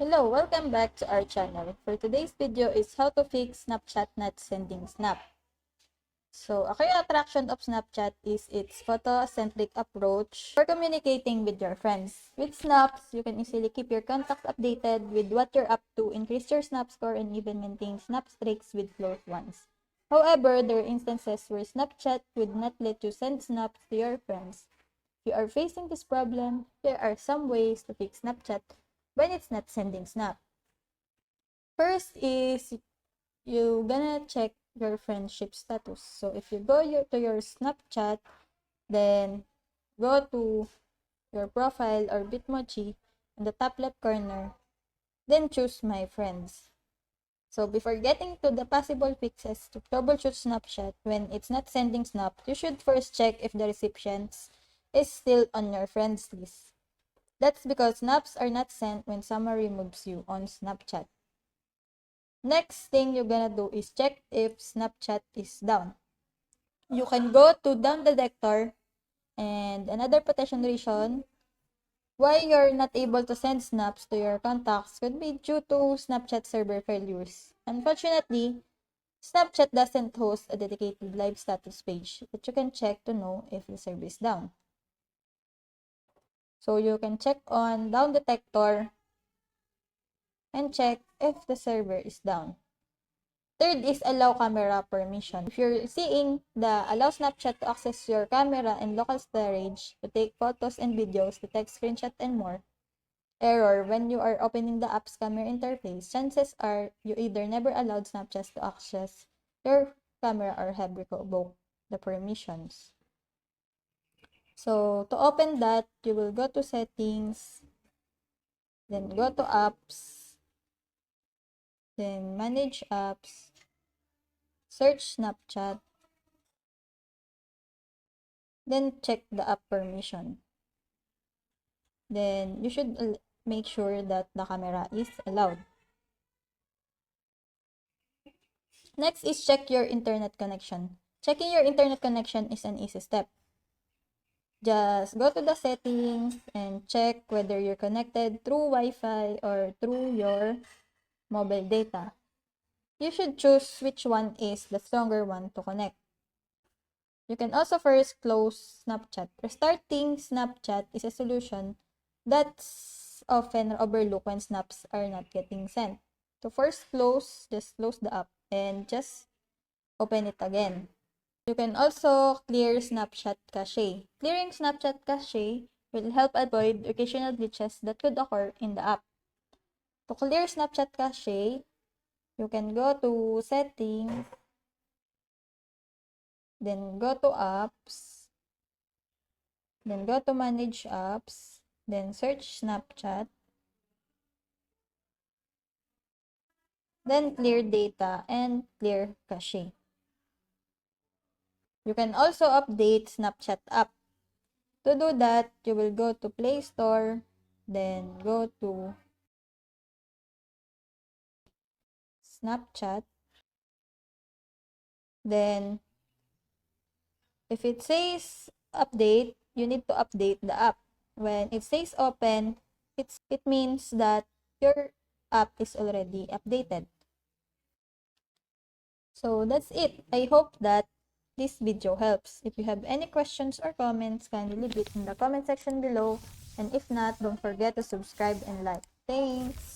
Hello, welcome back to our channel. For today's video is how to fix Snapchat not sending snap. So, a key attraction of Snapchat is its photo-centric approach for communicating with your friends. With snaps, you can easily keep your contacts updated with what you're up to, increase your snap score, and even maintain snap streaks with close ones. However, there are instances where Snapchat would not let you send snaps to your friends. If you are facing this problem, here are some ways to fix Snapchat when it's not sending snap. First is you gonna check your friendship status. So if you go to your Snapchat, then go to your profile or Bitmoji in the top left corner, then choose my friends. So before getting to the possible fixes to troubleshoot Snapchat when it's not sending snap, you should first check if the recipient is still on your friends list. That's because snaps are not sent when someone removes you on Snapchat. Next thing you're gonna do is check if Snapchat is down. You can go to down detector, and another potential reason why you're not able to send snaps to your contacts could be due to Snapchat server failures. Unfortunately, Snapchat doesn't host a dedicated live status page that you can check to know if the server is down. So you can check on down detector and check if the server is down. Third is allow camera permission. If you're seeing the allow Snapchat to access your camera and local storage to take photos and videos, to take screenshot and more, error when you are opening the app's camera interface, chances are you either never allowed Snapchat to access your camera or have revoked the permissions. So to open that, you will go to settings, then go to apps, then manage apps, search Snapchat, then check the app permission. Then you should make sure that the camera is allowed. Next is check your internet connection. Checking your internet connection is an easy step. Just go to the settings and check whether you're connected through Wi-Fi or through your mobile data. You should choose which one is the stronger one to connect. You can also first close Snapchat. Restarting Snapchat is a solution that's often overlooked when snaps are not getting sent. To first close, just close the app and just open it again. You can also clear Snapchat cache. Clearing Snapchat cache will help avoid occasional glitches that could occur in the app. To clear Snapchat cache, you can go to settings, then go to apps, then go to manage apps, then search Snapchat, then clear data and clear cache. You can also update Snapchat app. To do that, you will go to Play Store, then go to Snapchat. Then, if it says update, you need to update the app. When it says open, it means that your app is already updated. So that's it. I hope that this video helps. If you have any questions or comments, kindly leave it in the comment section below. And if not, don't forget to subscribe and like. Thanks!